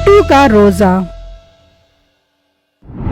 बिट्टू का रोजा।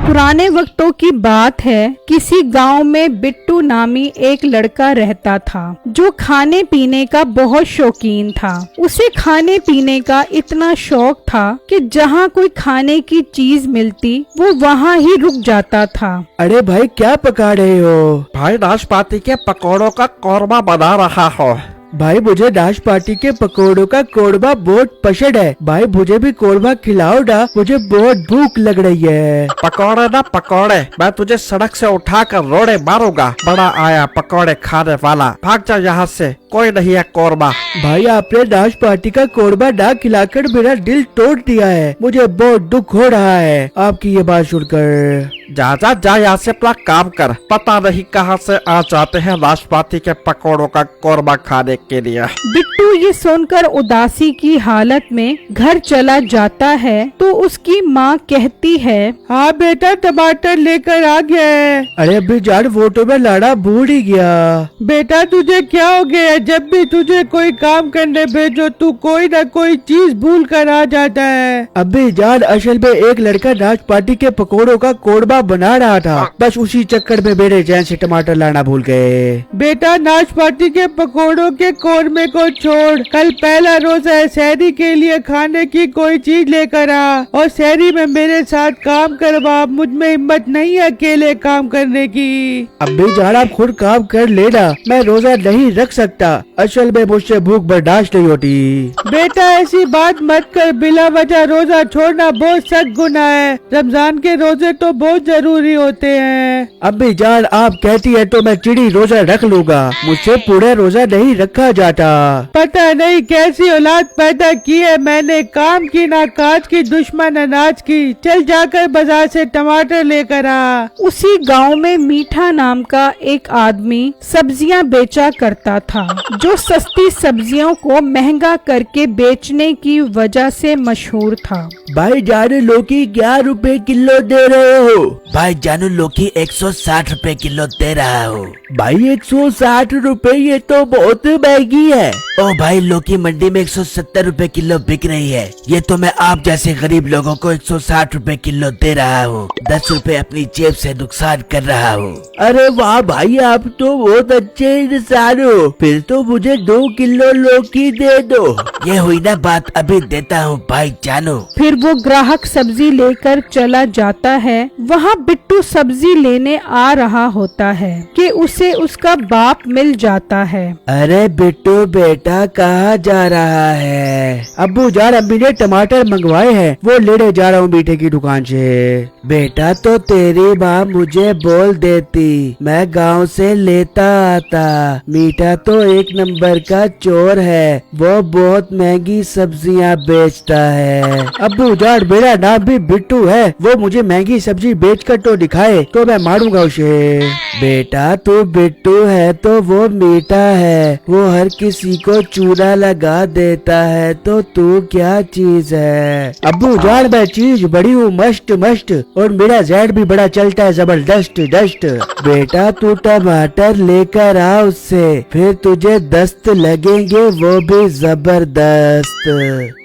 पुराने वक्तों की बात है, किसी गांव में बिट्टू नामी एक लड़का रहता था जो खाने पीने का बहुत शौकीन था। उसे खाने पीने का इतना शौक था कि जहां कोई खाने की चीज मिलती वो वहां ही रुक जाता था। अरे भाई क्या पका रहे हो? भाई नाशपाती के पकौड़ों का कौरमा बना रहा हो। भाई मुझे नाशपाती के पकोड़ों का कोरमा बहुत पसंद है। भाई मुझे भी कोरमा खिलाओ ना, मुझे बहुत भूख लग रही है। पकौड़े ना पकौड़े, मैं तुझे सड़क से उठाकर रोड़े मारूंगा। बड़ा आया पकौड़े खाने वाला, भाग जा यहाँ से, कोई नहीं है कोरमा। भाई आपने नाशपाती का कोरमा ना खिलाकर मेरा दिल तोड़ दिया है, मुझे बहुत दुख हो रहा है आपकी ये बात सुनकर। जा यहाँ से अपना काम कर। पता नहीं कहाँ से आ जाते हैं नाशपाती के पकौड़ों का कोरमा खाने के लिए। बिट्टू ये सुनकर उदासी की हालत में घर चला जाता है तो उसकी माँ कहती है, हाँ बेटा टमाटर लेकर आ गया। अरे अभी जान वो तो मैं लाना भूल ही गया। बेटा तुझे क्या हो गया? जब भी तुझे कोई काम करने भेजो तू कोई न कोई चीज भूल कर आ जाता है। अभी जान असल में एक लड़का नाशपाती के पकौड़ों का कोरमा बना रहा था, बस उसी चक्कर में मेरे जैन से टमाटर लाना भूल गए। बेटा नाशपाती के पकौड़ों के कोरमे को छोड़, कल पहला रोजा है, सहरी के लिए खाने की कोई चीज लेकर आ और सहरी में मेरे साथ काम करवा। मुझ में हिम्मत नहीं है अकेले काम करने की। अभी जान आप खुद काम कर लेना, मैं रोजा नहीं रख सकता, असल में मुझसे भूख बर्दाश्त नहीं होती। बेटा ऐसी बात मत कर, बिला वजह रोजा छोड़ना बहुत सख्त गुनाह है। रमजान के रोजे तो बहुत जरूरी होते हैं। अभी जान आप कहती है तो मैं चिड़ी रोजा रख लूंगा, मुझसे पूरा रोजा नहीं रखा जाता। पता नहीं कैसी औलाद पैदा की है मैंने, काम की ना काज की, दुश्मन अनाज की। चल जाकर बाजार से टमाटर लेकर आ। उसी गांव में मीठा नाम का एक आदमी सब्जियां बेचा करता था, जो सस्ती सब्जियों को महंगा करके बेचने की वजह से मशहूर था। भाई जानू लौकी क्या रुपए किलो दे रहे हो? भाई जानू लौकी 160 रुपए किलो दे रहा हूँ। भाई 160 रुपए, ये तो बहुत महंगी है। ओ भाई लौकी मंडी में 170 रुपए किलो बिक रही है, ये तो मैं आप जैसे गरीब लोगों को 160 रुपए किलो दे रहा हूँ। 10 रुपए अपनी जेब से नुकसान कर रहा हूँ। अरे वाह भाई आप तो बहुत अच्छे इंसान हो, फिर तो मुझे 2 किलो लौकी दे दो। ये हुई ना बात, अभी देता हूँ भाई जानू। फिर वो ग्राहक सब्जी लेकर चला जाता है। वहाँ बिट्टू सब्जी लेने आ रहा होता है कि उसे उसका बाप मिल जाता है। अरे बिट्टू बेटा कहाँ जा रहा है? अब्बू जान अम्मी ने टमाटर मंगवाए हैं, वो लेने जा रहा हूँ मीठे की दुकान से। बेटा तो तेरी माँ मुझे बोल देती, मैं गांव से लेता आता। मीठा तो एक नंबर का चोर है, वो बहुत महंगी सब्जियाँ बेचता है। अब्बू जान मेरा नाम भी बिट्टू है, वो मुझे महंगी सब्जी बेचकर तो दिखाए तो मैं मारूंगा उसे। बेटा तू बिट्टू है तो वो मीठा है, वो हर किसी को चूना लगा देता है, तो तू क्या चीज है? अब्बू जान मैं चीज बड़ी हूँ मस्त मस्त, और मेरा जैड भी बड़ा चलता है जबरदस्त दस्त। बेटा तू टमाटर लेकर आ उससे, फिर तुझे दस्त लगेंगे वो भी जबरदस्त।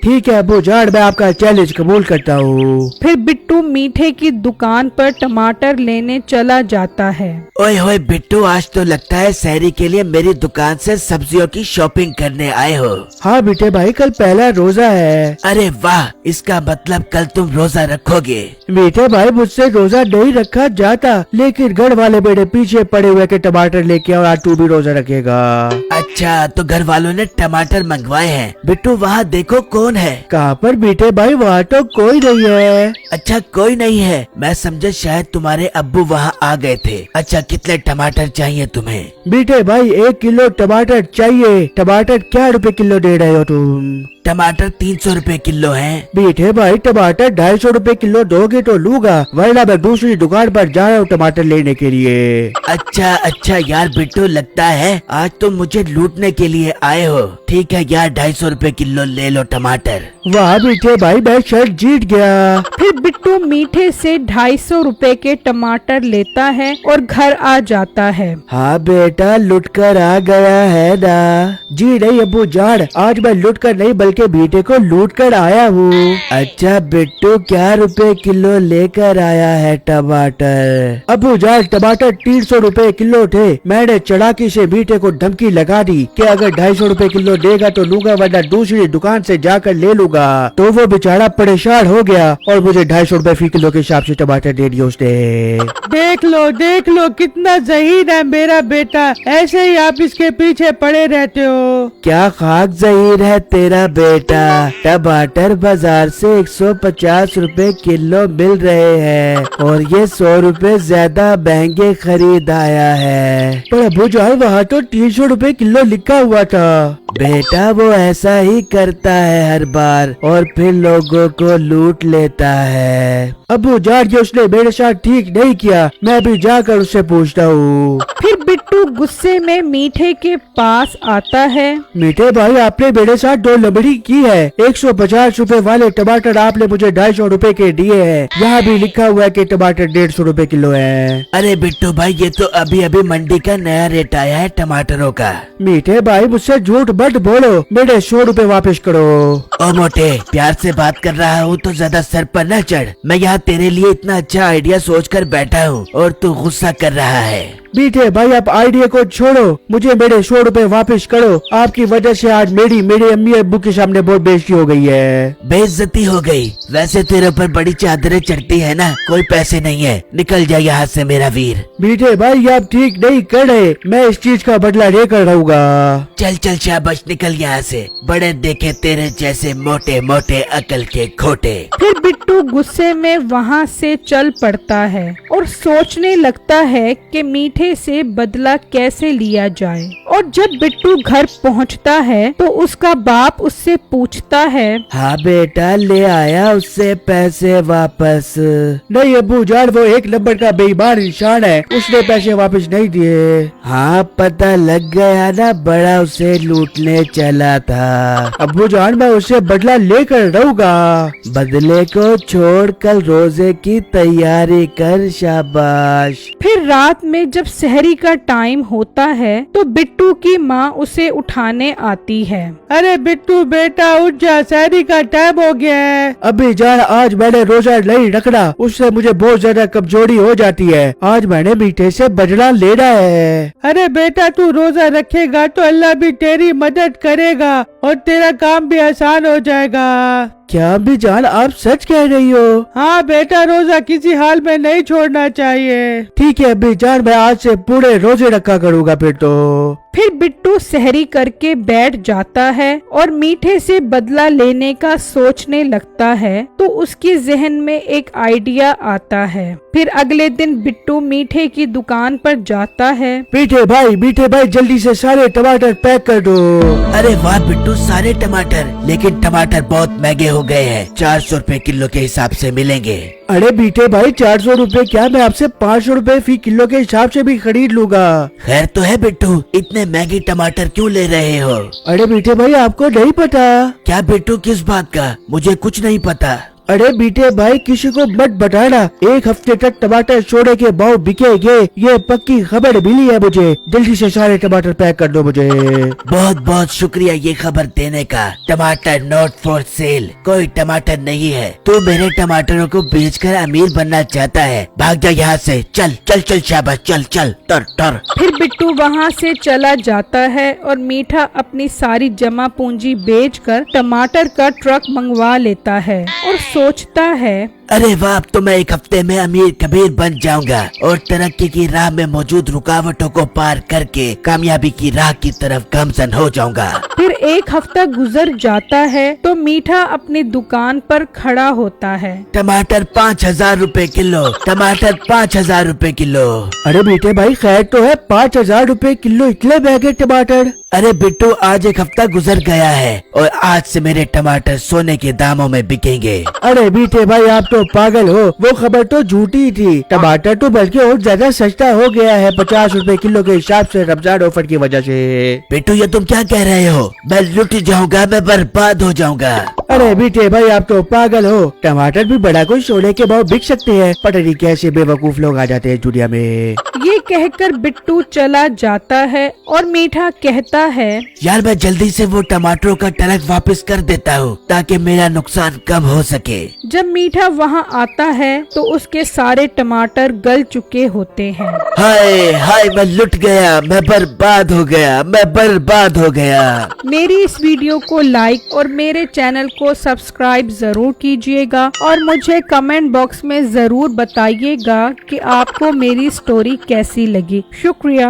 ठीक है अब्बू जान मैं आपका चैलेंज कबूल करता हूँ। फिर बिट्टू मीठे की दुकान पर टमाटर लेने चला जाता है। ओए होए बिट्टू, आज तो लगता है सहरी के लिए मेरी दुकान से सब्जियों की शॉपिंग करने आए हो। हाँ बेटे भाई कल पहला रोजा है। अरे वाह, इसका मतलब कल तुम रोजा रखोगे। मीठे भाई मुझसे रोजा नहीं रखा जाता, लेकिन घर वाले मेरे पीछे पड़े हुए के टमाटर लेके और आज तू भी रोजा रखेगा। अच्छा तो घर वालों ने टमाटर मंगवाए हैं। बिट्टू वहाँ देखो कौन है। कहाँ पर मीठे भाई? वहाँ तो कोई नहीं है। अच्छा कोई नहीं है, मैं समझा शायद तुम्हारे अब्बू वहाँ आ गए थे। अच्छा कितने टमाटर चाहिए तुम्हें? मीठे भाई 1 किलो टमाटर चाहिए। टमाटर क्या रुपए किलो दे रहे हो तुम? टमाटर 300 रुपए किलो हैं। मीठे भाई टमाटर 250 रुपए किलो दोगे तो लूंगा, वरना मैं दूसरी दुकान पर जा रहा हूँ टमाटर लेने के लिए। अच्छा यार बिट्टू, लगता है आज तुम मुझे लूटने के लिए आए हो। ठीक है यार 250 रुपए किलो ले लो टमाटर। वाह मीठे भाई मैं शर्ट जीत गया। फिर बिट्टू मीठे से 250 रुपए के टमाटर लेता है और घर आ जाता है। हाँ बेटा, लुट कर आ गया है ना? जी नहीं अब्बू जान, आज मैं लुट कर नहीं बल्कि बेटे को लूट कर आया हूँ। अच्छा बिट्टू, क्या रुपए किलो लेकर आया है टमाटर? अब्बू जान, टमाटर 300 रुपए किलो थे। मैंने चढ़ाकी से बेटे को धमकी लगा दी कि अगर 250 रुपए किलो देगा तो लूंगा, वरना दूसरी दुकान से जाकर ले लूंगा। तो वो बेचारा परेशान हो गया और मुझे 250 रुपए फी किलो के हिसाब से टमाटर दे दिए उसने। देख लो कितना ज़हीन है मेरा बेटा, ऐसे ही आप इसके पीछे पड़े रहते हो। क्या खाक ज़हीन है तेरा बेटा, टमाटर बाजार से 150 रुपए किलो मिल रहे हैं और ये 100 रुपए ज्यादा महंगे खरीद आया है। पर अबू जान, वहाँ तो 300 रुपए किलो लिखा हुआ था। बेटा वो ऐसा ही करता है हर बार और फिर लोगों को लूट लेता है। अबू जान, ये उसने मेरे साथ ठीक नहीं किया, मैं भी जाकर उससे पूछता हूँ। फिर बिट्टू गुस्से में मीठे के पास आता है। मीठे भाई, आपने मेरे साथ 2 लंबड़ी की है। 150 रुपए वाले टमाटर आपने मुझे 250 रुपए के दिए हैं। यहाँ भी लिखा हुआ है कि टमाटर 150 रुपए किलो है। अरे बिट्टू भाई, ये तो अभी अभी मंडी का नया रेट आया है टमाटरों का। मीठे भाई, मुझसे झूठ मत बोलो, मेरे 100 रुपए वापस करो। ओ मोटे, प्यार से बात कर रहा हूँ तो ज्यादा सर पर न चढ़। मैं यहाँ तेरे लिए इतना अच्छा आइडिया सोच कर बैठा हूँ और तू गुस्सा कर रहा है। मीठे भाई, आप आइडिया को छोड़ो, मुझे मेरे 100 रुपए वापस करो। आपकी वजह से आज मेरे अम्मी अब्बू के सामने बहुत बेइज्जती हो गई है। बेइज्जती हो गई? वैसे तेरे ऊपर बड़ी चादरें चढ़ती है ना, कोई पैसे नहीं है, निकल जा यहाँ से मेरा वीर। मीठे भाई, आप ठीक नहीं कर रहे, मैं इस चीज का बदला लेकर रहूंगा। चल चल शाबाश, निकल यहाँ से। बड़े देखे तेरे जैसे मोटे मोटे अकल के खोटे। फिर बिट्टू गुस्से में वहाँ से चल पड़ता है और सोचने लगता है कि मीठे से बदला कैसे लिया जाए। और जब बिट्टू घर पहुँचता है तो उसका बाप उससे पूछता है, हाँ बेटा, ले आया उससे पैसे वापस? नहीं अब्बू जान, वो 1 नंबर का बेईमान इंसान है, उसने पैसे वापस नहीं दिए। हाँ पता लग गया ना, बड़ा उसे लूटने चला था। अब्बू जान, मैं उससे बदला लेकर रहूंगा। बदले को छोड़ कल रोजे की तैयारी कर, शाबाश। फिर रात में जब सहरी का टाइम होता है तो बिट्टू की माँ उसे उठाने आती है। अरे बिट्टू बेटा, उठ जा, सहरी का टाइम हो गया है। अभी जान, आज मैंने रोजा नहीं रखना, उससे मुझे बहुत ज्यादा कमजोरी हो जाती है। आज मैंने मीठे से बदला लेना है। अरे बेटा, तू रोजा रखेगा तो अल्लाह भी तेरी मदद करेगा और तेरा काम भी आसान हो जाएगा। क्या अम्मी जान, आप सच कह रही हो? हाँ बेटा, रोजा किसी हाल में नहीं छोड़ना चाहिए। ठीक है अम्मी जान, मैं आज से पूरे रोजे रखा करूँगा फिर तो। फिर बिट्टू सहरी करके बैठ जाता है और मीठे से बदला लेने का सोचने लगता है तो उसके जहन में एक आइडिया आता है। फिर अगले दिन बिट्टू मीठे की दुकान पर जाता है। मीठे भाई जल्दी से सारे टमाटर पैक कर दो। अरे वाह बिट्टू, सारे टमाटर? लेकिन टमाटर बहुत महंगे हो गए हैं, 400 रुपए किलो के हिसाब से मिलेंगे। अरे मीठे भाई, 400 रुपए क्या, मैं आपसे 500 रुपए फी किलो के हिसाब से भी खरीद लूंगा। खैर तो है बिट्टू, इतने महंगे टमाटर क्यों ले रहे हो? अरे मीठे भाई, आपको नहीं पता? क्या बिट्टू, किस बात का? मुझे कुछ नहीं पता। अरे मीठे भाई, किसी को मत बताना, 1 हफ्ते तक टमाटर सोने के भाव बिकेंगे, ये पक्की खबर मिली है मुझे। जल्दी से सारे टमाटर पैक कर दो मुझे। बहुत बहुत शुक्रिया ये खबर देने का। टमाटर नॉट फॉर सेल, कोई टमाटर नहीं है। तू मेरे टमाटरों को बेचकर अमीर बनना चाहता है? भाग जा यहाँ से, चल चल चल शाबाश, चल चल, टर टर। फिर बिट्टू वहाँ से चला जाता है और मीठा अपनी सारी जमा पूंजी बेचकर टमाटर का ट्रक मंगवा लेता है और सोचता है, अरे वाह, अब तो मैं 1 हफ्ते में अमीर कबीर बन जाऊंगा और तरक्की की राह में मौजूद रुकावटों को पार करके कामयाबी की राह की तरफ गामजन हो जाऊंगा। फिर 1 हफ्ता गुजर जाता है तो मीठा अपनी दुकान पर खड़ा होता है। टमाटर 5000 रुपए किलो, टमाटर 5000 रुपए किलो। अरे मीठे भाई, खैर तो है, 5000 रुपए किलो इतने महंगे टमाटर? अरे बिट्टू, आज 1 हफ्ता गुजर गया है और आज से मेरे टमाटर सोने के दामों में बिकेंगे। अरे मीठे भाई, आप तो पागल हो, वो खबर तो झूठी थी। टमाटर तो बल्कि और ज्यादा सस्ता हो गया है 50 रुपए किलो के हिसाब से, रमजान ऑफर की वजह से। बिट्टू, ये तुम क्या कह रहे हो? मैं लुट जाऊंगा, मैं बर्बाद हो जाऊंगा। अरे मीठे भाई, आप तो पागल हो, टमाटर भी बड़ा कोई सोने के भाव बिक सकते हैं। पता नहीं कैसे बेवकूफ लोग आ जाते हैं दुनिया में। ये कहकर बिट्टू चला जाता है और मीठा कहता है, यार मैं जल्दी से वो टमाटरों का ट्रक वापस कर देता हूँ ताकि मेरा नुकसान कम हो सके। जब मीठा वहाँ आता है तो उसके सारे टमाटर गल चुके होते हैं। हाय हाय मैं लुट गया, मैं बर्बाद हो गया, मैं बर्बाद हो गया। मेरी इस वीडियो को लाइक और मेरे चैनल को सब्सक्राइब जरूर कीजिएगा और मुझे कमेंट बॉक्स में जरूर बताइएगा कि आपको मेरी स्टोरी कैसी लगी। शुक्रिया।